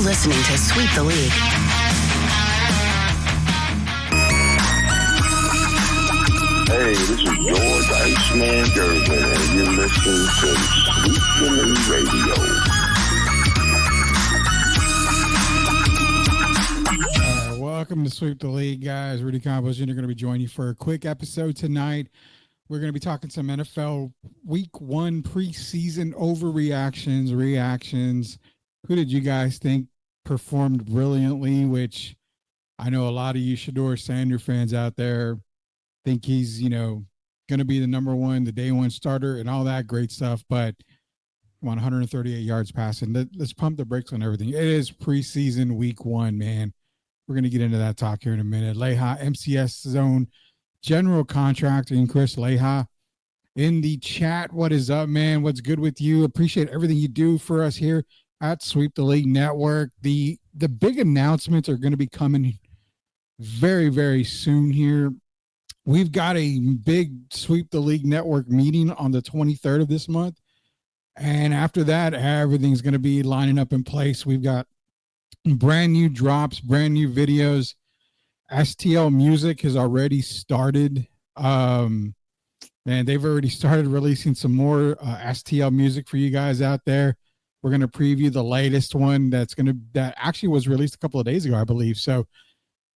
listening to Sweep the League. Hey, this is George Iceman Gervin, and you're listening to Sweep the League Radio. Welcome to Sweep the League, guys. Rudy Campos Jr. going to be joining you for a quick episode tonight. We're going to be talking some NFL Week 1 preseason overreactions, reactions. Who did you guys think performed brilliantly? Which I know a lot of you Shedeur Sanders fans out there think he's, going to be the number one, the day one starter and all that great stuff. But 138 yards passing. Let's pump the brakes on everything. It is preseason Week 1, man. We're going to get into that talk here in a minute. Leha, MCS Zone General Contracting, Chris Leha in the chat. What is up, man? What's good with you? Appreciate everything you do for us here at Sweep the League Network. The big announcements are going to be coming very, very soon here. We've got a big Sweep the League Network meeting on the 23rd of this month. And after that, everything's going to be lining up in place. We've got brand new drops, brand new videos. STL Music has already started. And they've already started releasing some more STL music for you guys out there. We're going to preview the latest one that actually was released a couple of days ago, I believe. So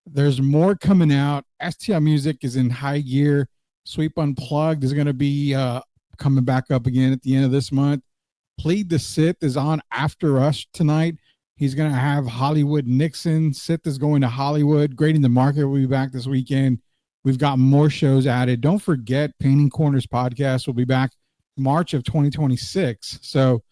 there's more coming out. STL Music is in high gear. Sweep Unplugged is going to be coming back up again at the end of this month. Plead the Sith is on after us tonight. He's going to have Hollywood Nixon. Sith is going to Hollywood. Grading the Market will be back this weekend. We've got more shows added. Don't forget, Painting Corners podcast will be back March of 2026. So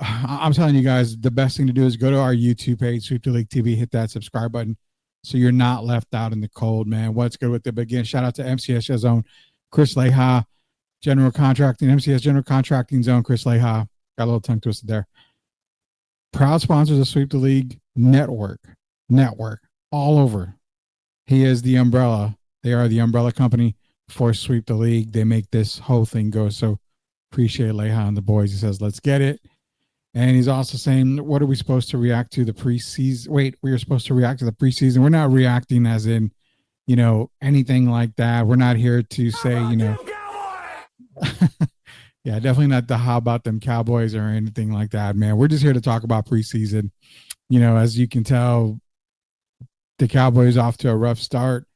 I'm telling you guys, the best thing to do is go to our YouTube page, Sweep the League TV, hit that subscribe button so you're not left out in the cold, man. What's good with it? But again, shout out to MCS Zone, Chris Leha, General Contracting, MCS General Contracting Zone, Chris Leha. Got a little tongue twisted there. Proud sponsors of Sweep the League Network, all over. He is the umbrella. They are the umbrella company for Sweep the League. They make this whole thing go. So appreciate Leha and the boys. He says, let's get it. And he's also saying, what are we supposed to react to the preseason? Wait, we are supposed to react to the preseason. We're not reacting as in, anything like that. We're not here to say, yeah, definitely not the how about them Cowboys or anything like that, man. We're just here to talk about preseason. As you can tell, the Cowboys off to a rough start.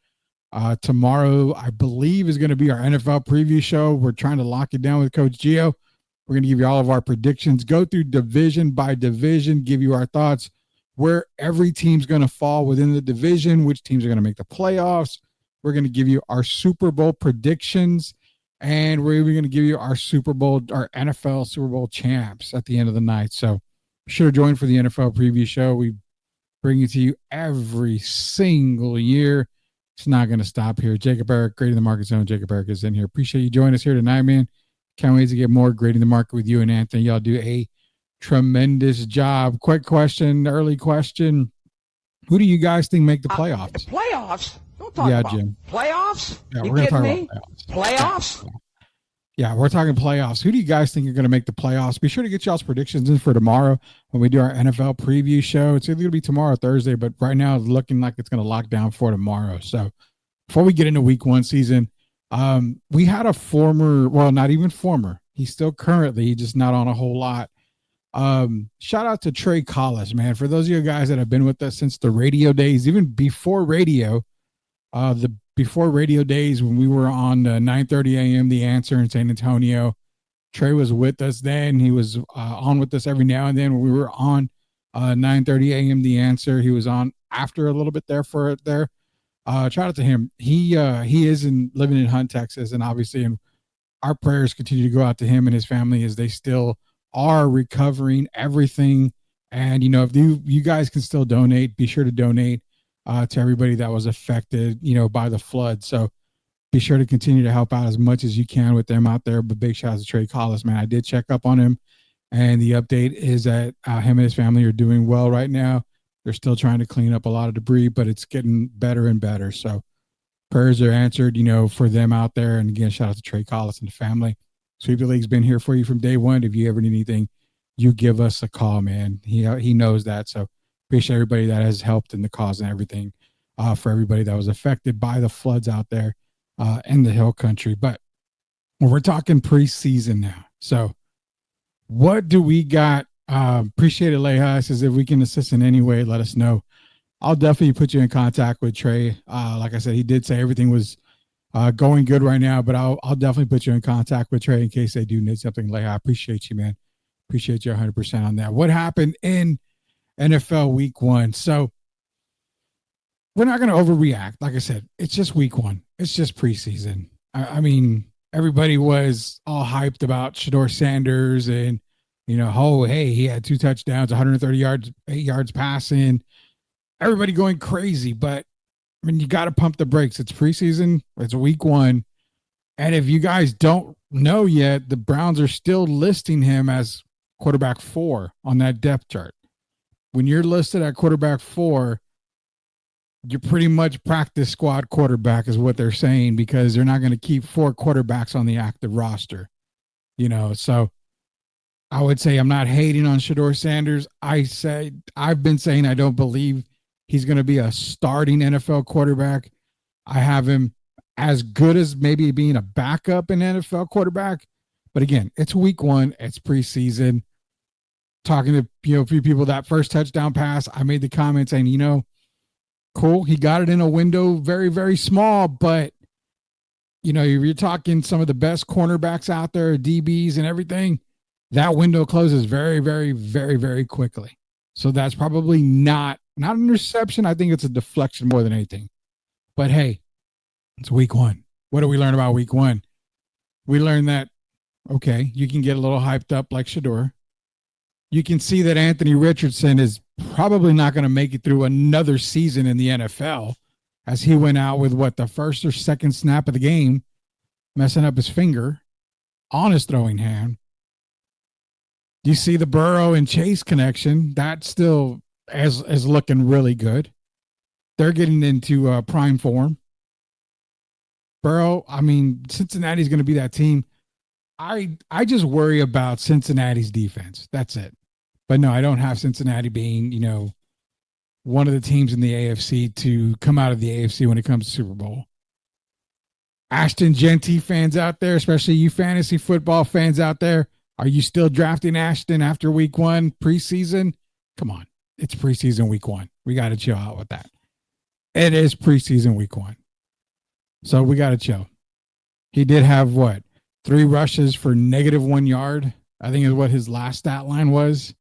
Tomorrow, I believe, is going to be our NFL preview show. We're trying to lock it down with Coach Gio. We're going to give you all of our predictions, go through division by division, give you our thoughts, where every team's going to fall within the division, which teams are going to make the playoffs. We're going to give you our Super Bowl predictions. And we're even going to give you our NFL Super Bowl champs at the end of the night. So be sure to join for the NFL preview show. We bring it to you every single year. It's not going to stop here. Jacob Eric, Grading the Market Zone. Jacob Eric is in here. Appreciate you joining us here tonight, man. Can't wait to get more Grading the Market with you and Anthony. Y'all do a tremendous job. Quick question, early question. Who do you guys think make the playoffs? Playoffs? Don't talk about Jim. Playoffs? Yeah, you we're going to talk me? about Playoffs? Yeah, we're talking playoffs. Who do you guys think are going to make the playoffs? Be sure to get y'all's predictions in for tomorrow when we do our NFL preview show. It's either going to be tomorrow or Thursday, but right now it's looking like it's going to lock down for tomorrow. So before we get into Week 1 season, we had a not even former. He's still currently, just not on a whole lot. Shout out to Trey Collis, man. For those of you guys that have been with us since the radio days, even before radio, before radio days when we were on 9:30 a.m. The Answer in San Antonio, Trey was with us then. He was on with us every now and then when we were on 9:30 a.m. The Answer. He was on after a little bit there. Shout out to him. He is living in Hunt, Texas, and obviously, and our prayers continue to go out to him and his family as they still are recovering everything. And if you guys can still donate, be sure to donate to everybody that was affected, by the flood. So be sure to continue to help out as much as you can with them out there. But big shout out to Trey Collis, man. I did check up on him, and the update is that him and his family are doing well right now. They're still trying to clean up a lot of debris, but it's getting better and better. So prayers are answered, for them out there. And again, shout out to Trey Collis and the family. Sweep the League's been here for you from day one. If you ever need anything, you give us a call, man. He knows that. So Appreciate everybody that has helped in the cause and everything, for everybody that was affected by the floods out there in the hill country. But we're talking preseason now. So what do we got? Appreciate it, Leha. Says if we can assist in any way, let us know. I'll definitely put you in contact with Trey. Like I said, he did say everything was going good right now, but I'll definitely put you in contact with Trey in case they do need something. Leha, I appreciate you, man. Appreciate you 100% on that. What happened in NFL Week 1? So we're not going to overreact. Like I said, it's just Week 1. It's just preseason. I mean, everybody was all hyped about Shador Sanders and, oh, hey, he had 2 touchdowns, 130 yards, 8 yards passing. Everybody going crazy. But, I mean, you got to pump the brakes. It's preseason. It's Week 1. And if you guys don't know yet, the Browns are still listing him as quarterback 4 on that depth chart. When you're listed at quarterback 4, you're pretty much practice squad quarterback is what they're saying, because they're not going to keep 4 quarterbacks on the active roster. So I would say I'm not hating on Shador Sanders. I've been saying I don't believe he's going to be a starting NFL quarterback. I have him as good as maybe being a backup in NFL quarterback. But again, it's Week 1. It's preseason. Talking to a few people, that first touchdown pass, I made the comment saying, cool, he got it in a window very, very small, but you're talking some of the best cornerbacks out there, DBs and everything. That window closes very, very, very, very quickly. So that's probably not an interception. I think it's a deflection more than anything. But hey, it's Week 1. What do we learn about Week 1? We learned that, okay, you can get a little hyped up like Shador. You can see that Anthony Richardson is probably not going to make it through another season in the NFL, as he went out with the first or second snap of the game, messing up his finger on his throwing hand. You see the Burrow and Chase connection. That still is looking really good. They're getting into prime form. Burrow, I mean, Cincinnati's going to be that team. I just worry about Cincinnati's defense. That's it. But no, I don't have Cincinnati being, one of the teams in the AFC to come out of the AFC when it comes to Super Bowl. Ashton Genty fans out there, especially you fantasy football fans out there, are you still drafting Ashton after Week 1 preseason? Come on. It's preseason Week 1. We got to chill out with that. It is preseason Week 1. So we got to chill. He did have 3 rushes for -1 yard. I think is what his last stat line was.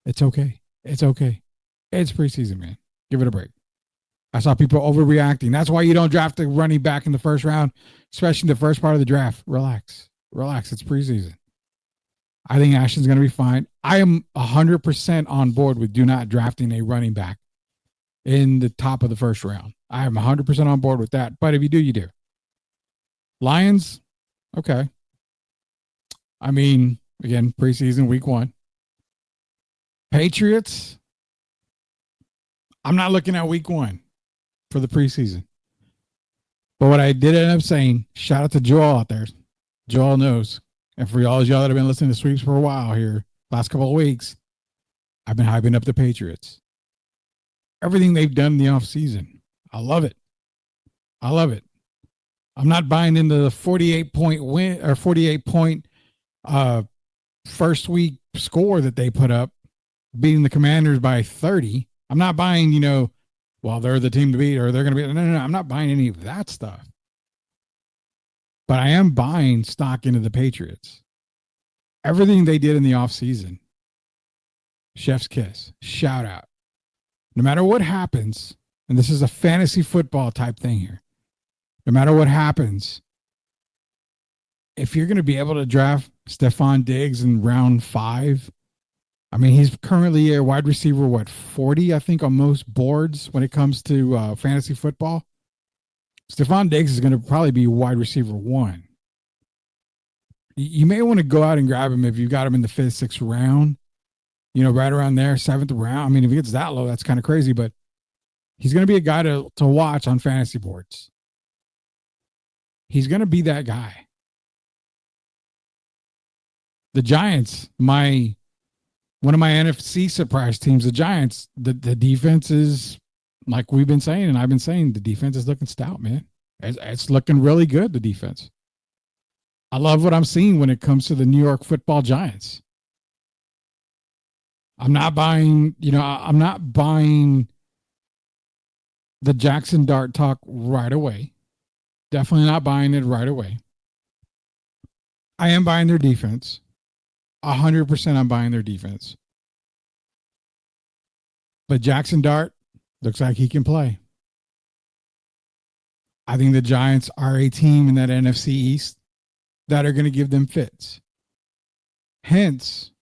It's okay. It's okay. It's preseason, man. Give it a break. I saw people overreacting. That's why you don't draft a running back in the first round, especially the first part of the draft. Relax. It's preseason. I think Ashton's going to be fine. I am 100% on board with do not drafting a running back in the top of the first round. I am 100% on board with that. But if you do, you do. Lions, okay. I mean, again, preseason Week 1. Patriots, I'm not looking at Week 1 for the preseason. But what I did end up saying, shout out to Joel out there. Joel knows. And for y'all that have been listening to Sweeps for a while here, last couple of weeks, I've been hyping up the Patriots. Everything they've done in the offseason, I love it. I'm not buying into the 48-point win or 48-point first week score that they put up, beating the Commanders by 30. I'm not buying, they're the team to beat or they're going to be. No. I'm not buying any of that stuff. But I am buying stock into the Patriots. Everything they did in the offseason, chef's kiss, shout out. No matter what happens, and this is a fantasy football type thing here, no matter what happens, if you're going to be able to draft Stephon Diggs in round 5, I mean, he's currently a wide receiver, 40, I think, on most boards when it comes to fantasy football. Stephon Diggs is going to probably be wide receiver 1. You may want to go out and grab him if you got him in the 5th, 6th round, right around there, 7th round. I mean, if he gets that low, that's kind of crazy, but he's going to be a guy to watch on fantasy boards. He's going to be that guy. The Giants, my One of my NFC surprise teams, the Giants, the defense is, like we've been saying, and I've been saying, the defense is looking stout, man. It's looking really good, the defense. I love what I'm seeing when it comes to the New York Football Giants. I'm not buying the Jackson Dart talk right away. Definitely not buying it right away. I am buying their defense. 100% I'm buying their defense. But Jackson Dart looks like he can play. I think the Giants are a team in that NFC East that are going to give them fits. Hence,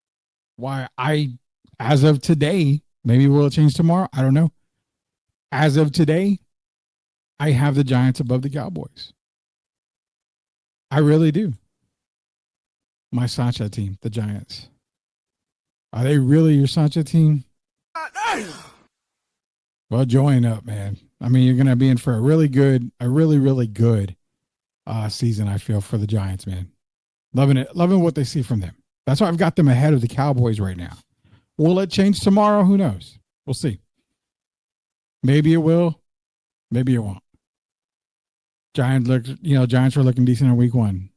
why as of today, maybe will it change tomorrow? I don't know. As of today, I have the Giants above the Cowboys. I really do. My Sancha team, the Giants. Are they really your Sancha team? Well, join up, man. I mean, you're going to be in for a really, really good season, I feel, for the Giants, man. Loving it. Loving what they see from them. That's why I've got them ahead of the Cowboys right now. Will it change tomorrow? Who knows? We'll see. Maybe it will. Maybe it won't. Giants were looking decent in week 1.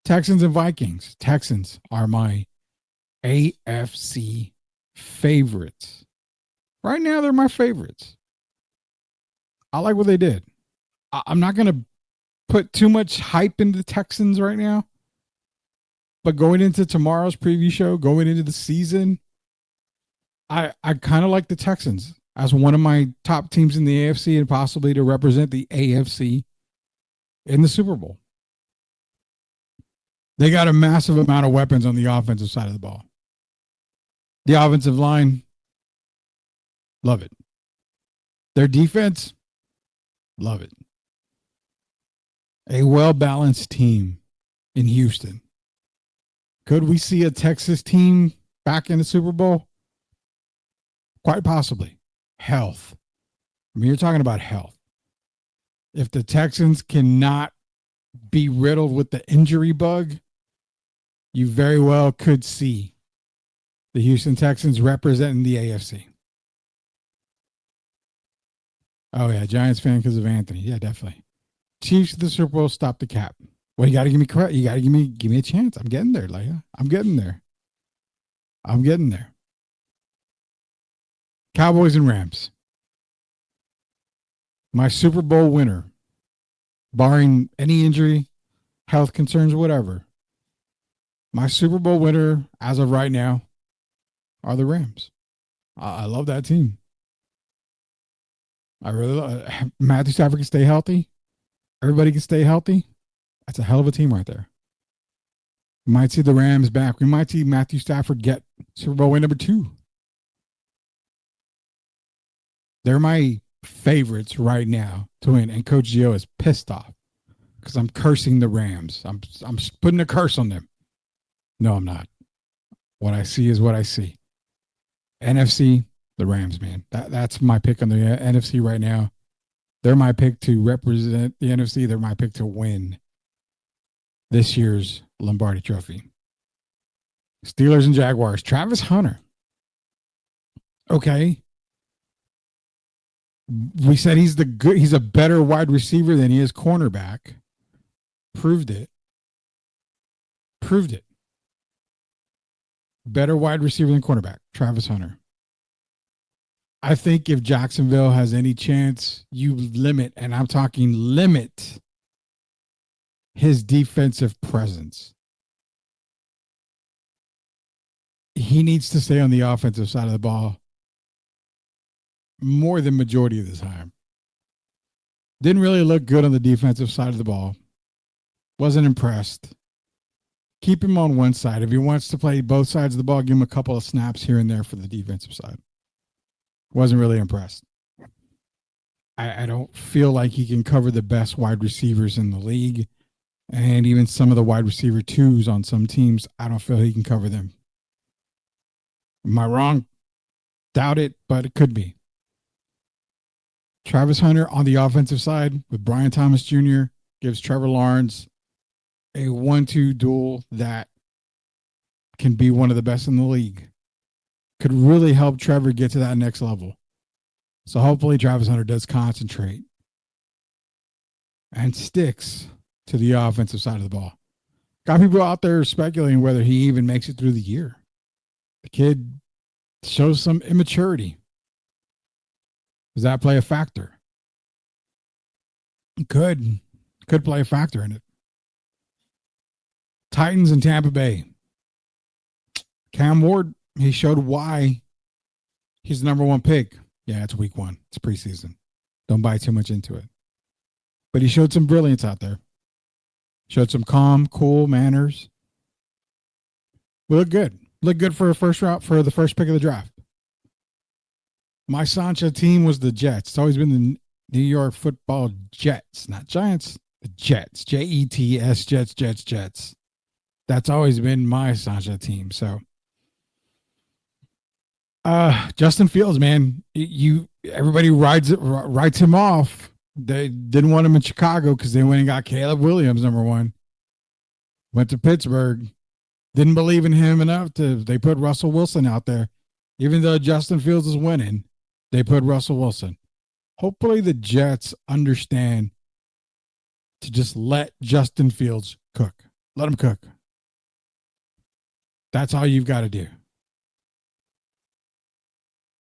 Texans and Vikings. Texans are my AFC favorites. Right now, they're my favorites. I like what they did. I'm not going to put too much hype into the Texans right now. But going into tomorrow's preview show, going into the season, I kind of like the Texans as one of my top teams in the AFC and possibly to represent the AFC in the Super Bowl. They got a massive amount of weapons on the offensive side of the ball. The offensive line, love it. Their defense, love it. A well-balanced team in Houston. Could we see a Texas team back in the Super Bowl? Quite possibly. Health. I mean, you're talking about health. If the Texans cannot be riddled with the injury bug, you very well could see the Houston Texans representing the AFC. Oh, yeah, Giants fan because of Anthony. Yeah, definitely. Chiefs of the Super Bowl, stop the cap. Well, you got to give me credit. You got to give me a chance. I'm getting there, Leia. I'm getting there. Cowboys and Rams. My Super Bowl winner, barring any injury, health concerns, whatever. My Super Bowl winner, as of right now, are the Rams. I love that team. I really love Matthew Stafford can stay healthy. Everybody can stay healthy. That's a hell of a team right there. We might see the Rams back. We might see Matthew Stafford get Super Bowl win number 2. They're my favorites right now to win. And Coach Gio is pissed off because I'm cursing the Rams. I'm putting a curse on them. No, I'm not. What I see is what I see. NFC, the Rams, man. That's my pick on the NFC right now. They're my pick to represent the NFC. They're my pick to win this year's Lombardi Trophy. Steelers and Jaguars. Travis Hunter. Okay. We said he's a better wide receiver than he is cornerback. Proved it. Better wide receiver than cornerback. Travis Hunter. I think if Jacksonville has any chance, you limit, and I'm talking limit, his defensive presence. He needs to stay on the offensive side of the ball more than majority of the time. Didn't really look good on the defensive side of the ball. Wasn't impressed. Keep him on one side. If he wants to play both sides of the ball, give him a couple of snaps here and there for the defensive side. Wasn't really impressed. I don't feel like he can cover the best wide receivers in the league. And even some of the wide receiver 2s on some teams, I don't feel he can cover them. Am I wrong? Doubt it, but it could be. Travis Hunter on the offensive side with Brian Thomas Jr. gives Trevor Lawrence a 1-2 duel that can be one of the best in the league. could really help Trevor get to that next level. So hopefully Travis Hunter does concentrate and sticks to the offensive side of the ball. Got people out there speculating whether he even makes it through the year. The kid shows some immaturity. Does that play a factor? Could play a factor in it. Titans and Tampa Bay. Cam Ward, he showed why he's the number one pick. Yeah, it's week 1. It's preseason. Don't buy too much into it. But he showed some brilliance out there. Showed some calm, cool manners. Look good. Look good for a first round, for the first pick of the draft. My Sancho team was the Jets. It's always been the New York Football Jets, not Giants. The Jets. Jets, Jets. That's always been my Sancho team. So, Justin Fields, man, everybody writes him off. They didn't want him in Chicago because they went and got Caleb Williams, number 1. Went to Pittsburgh. Didn't believe in him enough they put Russell Wilson out there. Even though Justin Fields is winning, they put Russell Wilson. Hopefully the Jets understand to just let Justin Fields cook. Let him cook. That's all you've got to do.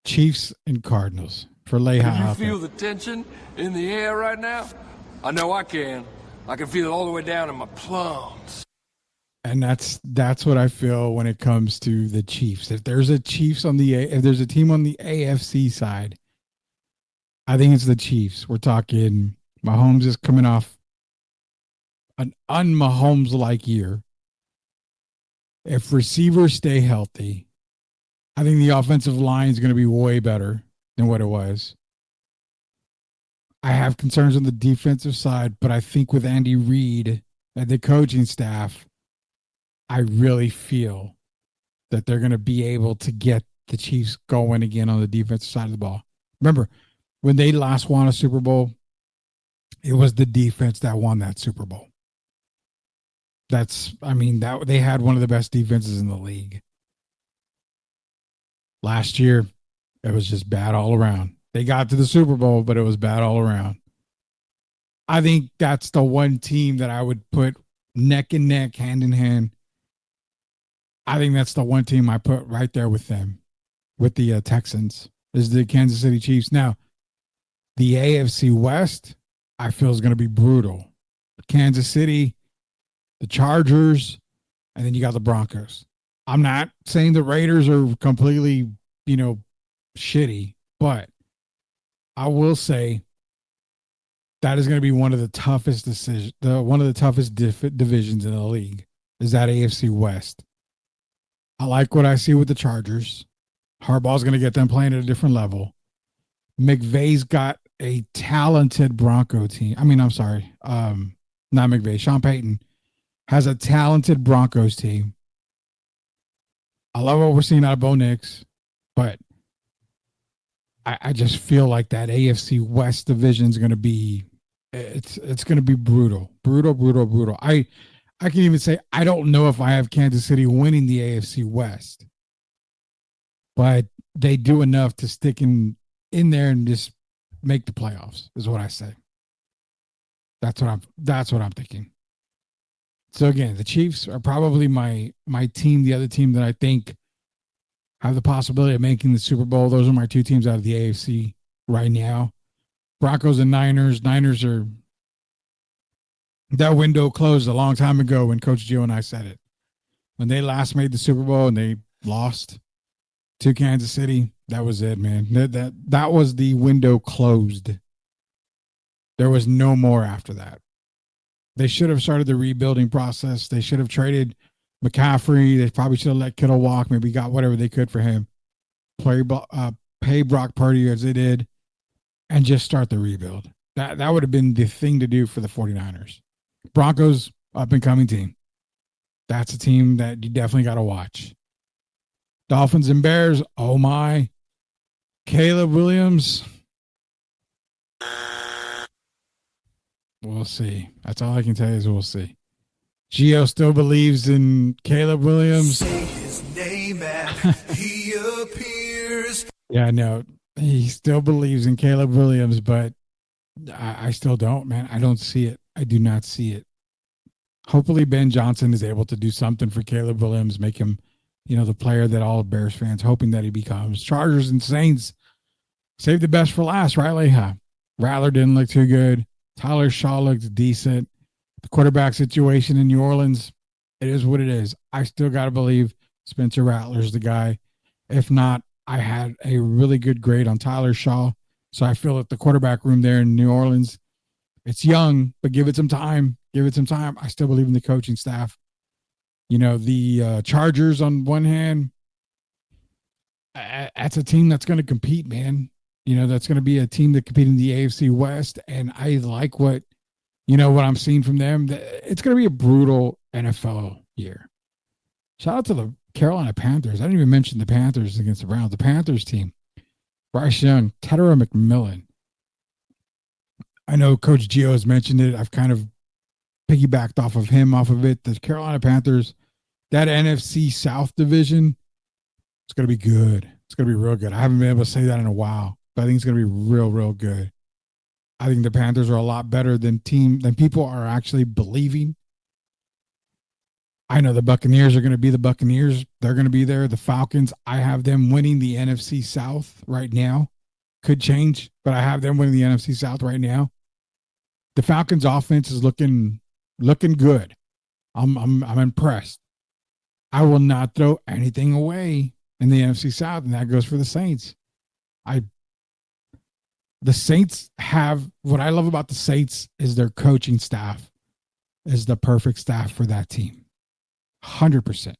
Chiefs and Cardinals for Leha. Can you feel the tension in the air right now? I know I can. I can feel it all the way down in my plums. And that's what I feel when it comes to the Chiefs. If there's a team on the AFC side, I think it's the Chiefs. We're talking Mahomes is coming off an un-Mahomes-like year. If receivers stay healthy, I think the offensive line is going to be way better than what it was. I have concerns on the defensive side, but I think with Andy Reid and the coaching staff, I really feel that they're going to be able to get the Chiefs going again on the defensive side of the ball. Remember, when they last won a Super Bowl, it was the defense that won that Super Bowl. That they had one of the best defenses in the league. Last year, it was just bad all around. They got to the Super Bowl, but it was bad all around. I think that's the one team that I would put neck and neck, hand in hand. I think that's the one team I put right there with them, with the Texans, is the Kansas City Chiefs. Now, the AFC West, I feel is going to be brutal. Kansas City, the Chargers, and then you got the Broncos. I'm not saying the Raiders are completely, shitty, but I will say that is going to be one of the toughest divisions in the league, is that AFC West. I like what I see with the Chargers. Harbaugh's going to get them playing at a different level. McVay's got a talented Bronco team. Not McVay. Sean Payton has a talented Broncos team. I love what we're seeing out of Bo Nix, but I just feel like that AFC West division is going to be, it's going to be brutal. I can even say I don't know if I have Kansas City winning the AFC West, but they do enough to stick in there and just make the playoffs, is what I say. That's what I'm thinking. So again, the Chiefs are probably my team, the other team that I think have the possibility of making the Super Bowl. Those are my two teams out of the AFC right now. Broncos and Niners. Niners are, that window closed a long time ago when Coach Gio and I said it. When they last made the Super Bowl and they lost to Kansas City, that was it, man. That was the window closed. There was no more after that. They should have started the rebuilding process. They should have traded McCaffrey. They probably should have let Kittle walk. Maybe got whatever they could for him. Pay Brock Purdy as they did, and just start the rebuild. That would have been the thing to do for the 49ers. Broncos, up-and-coming team. That's a team that you definitely got to watch. Dolphins and Bears, oh my. Caleb Williams. We'll see. That's all I can tell you is we'll see. Gio still believes in Caleb Williams. Say his name and he appears. Yeah, no, he still believes in Caleb Williams, but I still don't, man. I don't see it. I do not see it. Hopefully Ben Johnson is able to do something for Caleb Williams, make him, the player that all Bears fans hoping that he becomes. Chargers and Saints, save the best for last, right, Leha? Rattler didn't look too good. Tyler Shaw looked decent. The quarterback situation in New Orleans, it is what it is. I still got to believe Spencer Rattler's the guy. If not, I had a really good grade on Tyler Shaw. So I feel that the quarterback room there in New Orleans, it's young, but give it some time. Give it some time. I still believe in the coaching staff. The Chargers on one hand, that's a team that's going to compete, man. That's going to be a team that compete in the AFC West. And I like what I'm seeing from them. It's going to be a brutal NFL year. Shout out to the Carolina Panthers. I didn't even mention the Panthers against the Browns. The Panthers team. Bryce Young, Tedera McMillan. I know Coach Gio has mentioned it. I've kind of piggybacked off of it. The Carolina Panthers, that NFC South division, it's going to be good. It's going to be real good. I haven't been able to say that in a while, but I think it's going to be real, real good. I think the Panthers are a lot better than people are actually believing. I know the Buccaneers are going to be the Buccaneers. They're going to be there. The Falcons, I have them winning the NFC South right now. Could change, but I have them winning the NFC South right now. The Falcons' offense is looking good. I'm impressed. I will not throw anything away in the NFC South, and that goes for the Saints. The Saints have, what I love about the Saints is their coaching staff is the perfect staff for that team. 100%.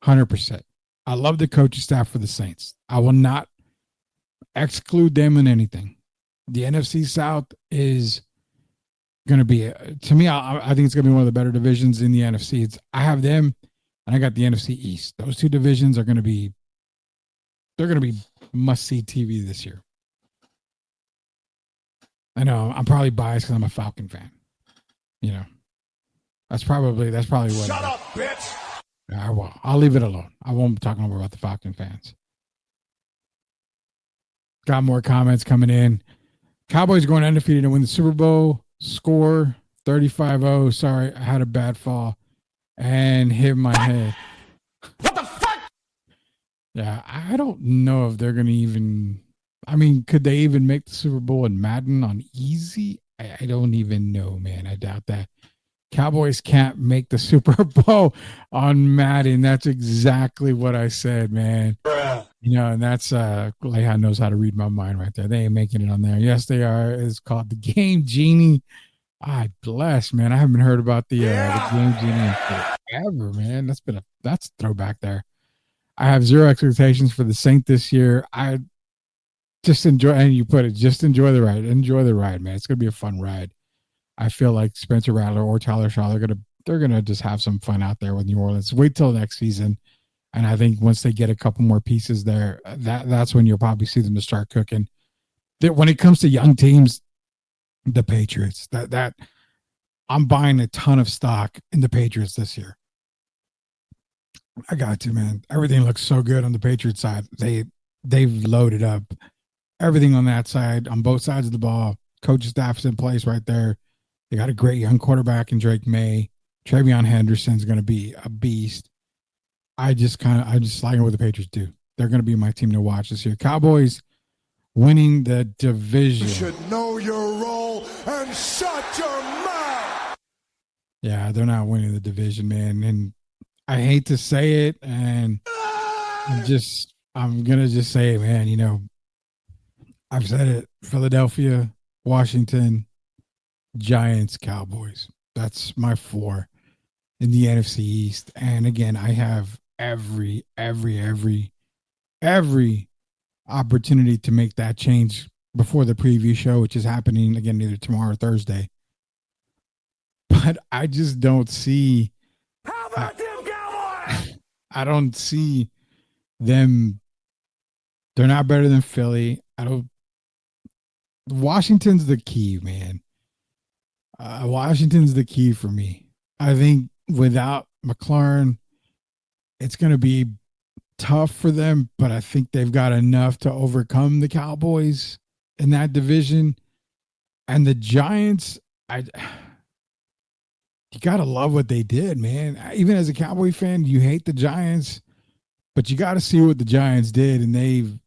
100%. I love the coaching staff for the Saints. I will not exclude them in anything. The NFC South is going to be, to me, I think it's going to be one of the better divisions in the NFC. I have them, and I got the NFC East. Those two divisions are going to be, they're going to be must-see TV this year. I know I'm probably biased because I'm a Falcon fan. That's probably what. Shut up, bitch. I'll leave it alone. I won't talk no more about the Falcon fans. Got more comments coming in. Cowboys going undefeated to win the Super Bowl. Score 35-0. Sorry, I had a bad fall and hit my head. What the fuck? Yeah, I don't know if they're going to even... could they even make the Super Bowl in Madden on easy? I don't even know, man. I doubt that. Cowboys can't make the Super Bowl on Madden. That's exactly what I said, man. And that's Leha knows how to read my mind right there. They ain't making it on there. Yes, they are. It's called the Game Genie. Bless, man. I haven't heard about the Game Genie in forever, man. That's a throwback there. I have zero expectations for the Saint this year. I just enjoy, and you put it, just enjoy the ride. Enjoy the ride, man. It's gonna be a fun ride. I feel like Spencer Rattler or Tyler Shaw, they're gonna just have some fun out there with New Orleans. Wait till next season, and I think once they get a couple more pieces there, that's when you'll probably see them to start cooking. When it comes to young teams, the Patriots, that I'm buying a ton of stock in the Patriots this year. I got to, man. Everything looks so good on the Patriots side. They've loaded up everything on that side, on both sides of the ball. Coach staff's in place right there. They got a great young quarterback in Drake May. Travion Henderson's going to be a beast. I just like what the Patriots do. They're going to be my team to watch this year. Cowboys winning the division. You should know your role and shut your mouth. Yeah, they're not winning the division, man. And I hate to say it, and I'm going to just say it, man. I've said it. Philadelphia, Washington, Giants, Cowboys. That's my four in the NFC East. And again, I have every opportunity to make that change before the preview show, which is happening again either tomorrow or Thursday. But I just don't see. How about them Cowboys? I don't see them. They're not better than Philly. Washington's the key, man. Washington's the key for me. I think without McLaurin, it's going to be tough for them, but I think they've got enough to overcome the Cowboys in that division. And the Giants, you got to love what they did, man. Even as a Cowboy fan, you hate the Giants, but you got to see what the Giants did. And they've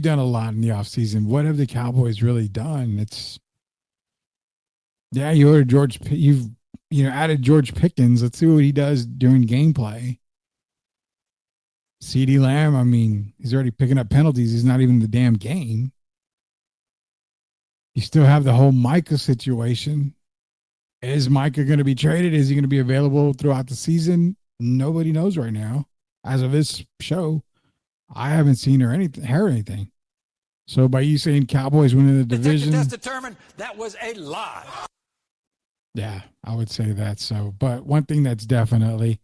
done a lot in the offseason. What have the Cowboys really done? You ordered you've added George Pickens. Let's see what he does during gameplay. CeeDee Lamb, I mean, he's already picking up penalties. He's not even in the damn game. You still have the whole Micah situation. Is Micah going to be traded? Is he going to be available throughout the season? Nobody knows right now. As of this show, I haven't seen or heard anything. So by you saying Cowboys winning the division, test determined that was a lie. Yeah, I would say that. So, but one thing that's definitely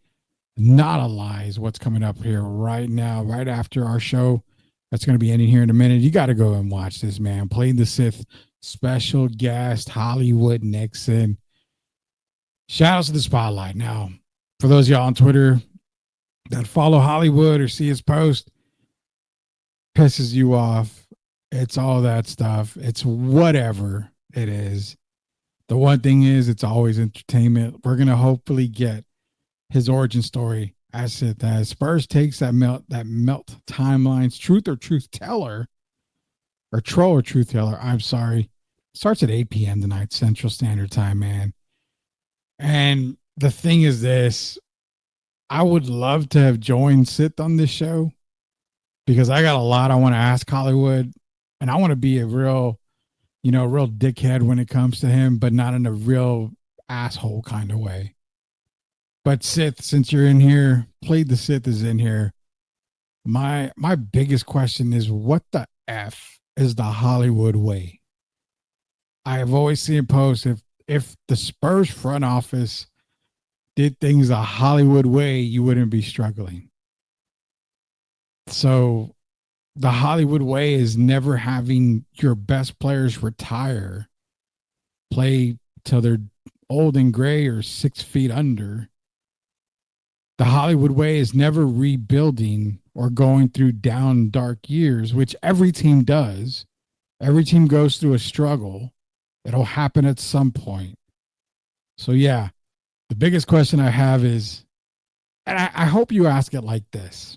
not a lie is what's coming up here right now, right after our show. That's going to be ending here in a minute. You got to go and watch this, man. Played the Sith, special guest Hollywood Nixon. Shout out to the spotlight. Now, for those of y'all on Twitter that follow Hollywood or see his post, pisses you off. It's all that stuff. It's whatever it is. The one thing is, it's always entertainment. We're going to hopefully get his origin story as it as Spurs takes that melt timelines, truth teller, I'm sorry. Starts at 8 p.m. tonight, Central Standard Time, man. And the thing is this, I would love to have joined Sith on this show because I got a lot I want to ask Hollywood, and I want to be a real dickhead when it comes to him, but not in a real asshole kind of way. But Sith, since you're in here, Played the Sith is in here. My biggest question is, what the F is the Hollywood way? I have always seen posts, if the Spurs front office did things the Hollywood way, you wouldn't be struggling. So the Hollywood way is never having your best players retire, play till they're old and gray or 6 feet under. The Hollywood way is never rebuilding or going through down dark years, which every team does. Every team goes through a struggle. It'll happen at some point. So yeah, the biggest question I have is, and I hope you ask it like this.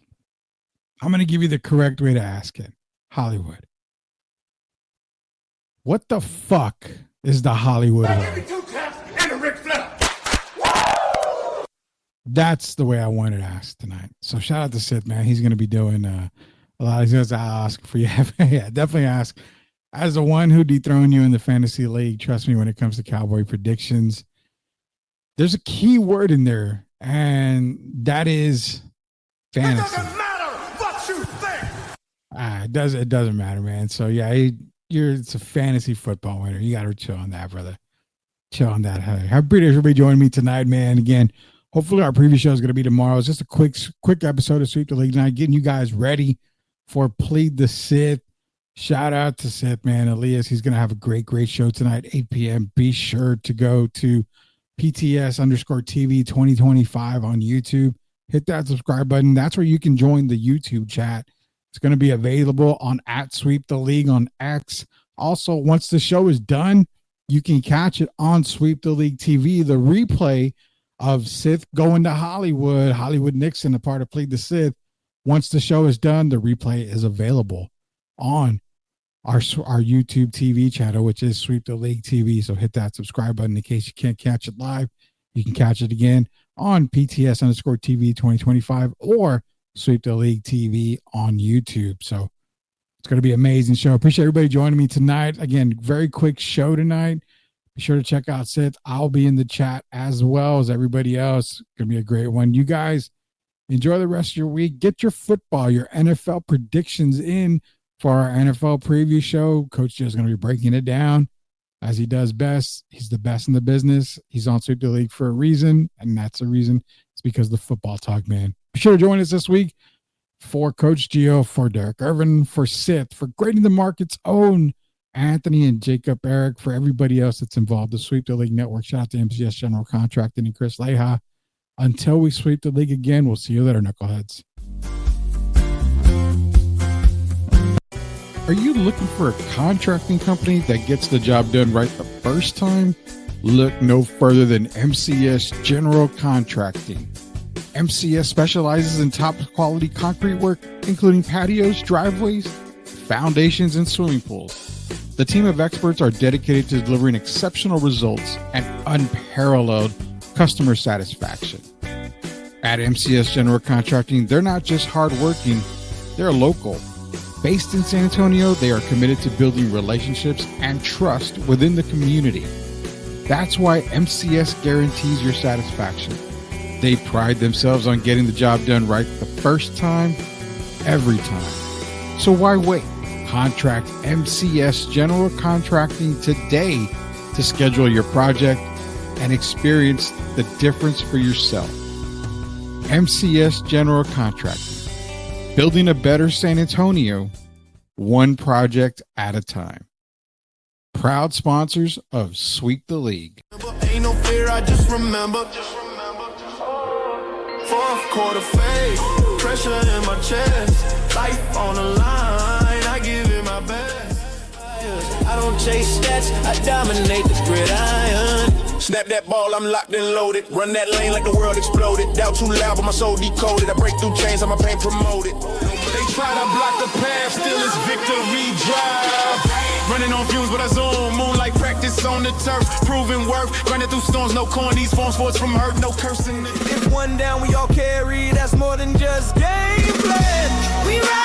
I'm going to give you the correct way to ask it. Hollywood. What the fuck is the Hollywood way? That's the way I wanted to ask tonight. So shout out to Sith, man. He's going to be doing a lot. He's going to ask for you. Yeah, definitely ask. As the one who dethroned you in the fantasy league, trust me when it comes to Cowboy predictions, there's a key word in there, and that is fantasy. It doesn't matter what you think. It doesn't matter, man. So yeah, it's a fantasy football winner. You got to chill on that, brother. Chill on that. Hey, I appreciate everybody joining me tonight, man. Again, hopefully our preview show is going to be tomorrow. It's just a quick episode of Sweep the League tonight, getting you guys ready for Plead the Sith. Shout out to Sith, man. Elias, he's going to have a great show tonight, 8 p.m. Be sure to go to PTS_TV 2025 on YouTube. Hit that subscribe button. That's where you can join the YouTube chat. It's going to be available on @SweepTheLeague on X. Also, once the show is done, you can catch it on Sweep the League TV, the replay of Sith going to Hollywood Nixon, a part of Plead the Sith. Once the show is done, the replay is available on our YouTube TV channel, which is Sweep the League TV. So hit that subscribe button in case you can't catch it live. You can catch it again on PTS_TV 2025 or Sweep the League TV on YouTube. So it's going to be an amazing show. Appreciate everybody joining me tonight. Again, very quick show tonight. Be sure to check out Sith. I'll be in the chat as well as everybody else. It's going to be a great one. You guys enjoy the rest of your week. Get your football, your NFL predictions in for our NFL preview show. Coach Joe is going to be breaking it down as he does best. He's the best in the business. He's on Sweep the League for a reason, and that's the reason. It's because of the football talk, man. Be sure to join us this week for Coach Gio, for Derek Irvin, for Sith, for Grading the Market's own Anthony and Jacob Eric, for everybody else that's involved, the Sweep the League Network. Shout out to MCS General Contracting and Chris Leha. Until we sweep the league again, we'll see you later, knuckleheads. Are you looking for a contracting company that gets the job done right the first time? Look no further than MCS General Contracting. MCS specializes in top quality concrete work, including patios, driveways, foundations, and swimming pools. The team of experts are dedicated to delivering exceptional results and unparalleled customer satisfaction. At MCS General Contracting, they're not just hardworking, they're local. Based in San Antonio, they are committed to building relationships and trust within the community. That's why MCS guarantees your satisfaction. They pride themselves on getting the job done right the first time, every time. So why wait? Contract MCS General Contracting today to schedule your project and experience the difference for yourself. MCS General Contracting, building a better San Antonio, one project at a time. Proud sponsors of Sweep the League. Ain't no fear, I just remember. Fourth quarter fade, pressure in my chest, life on the line, I give it my best. I don't chase stats, I dominate the gridiron. Snap that ball, I'm locked and loaded. Run that lane like the world exploded. Doubt too loud, but my soul decoded. I break through chains, I'm a pain promoted. They try to block the path, still it's victory drive. Running on fumes, but I zoom. Moonlight practice on the turf. Proving worth. Running through storms, no corn. These forms sports from hurt, no cursing. If one down, we all carry. That's more than just game plan. We ride.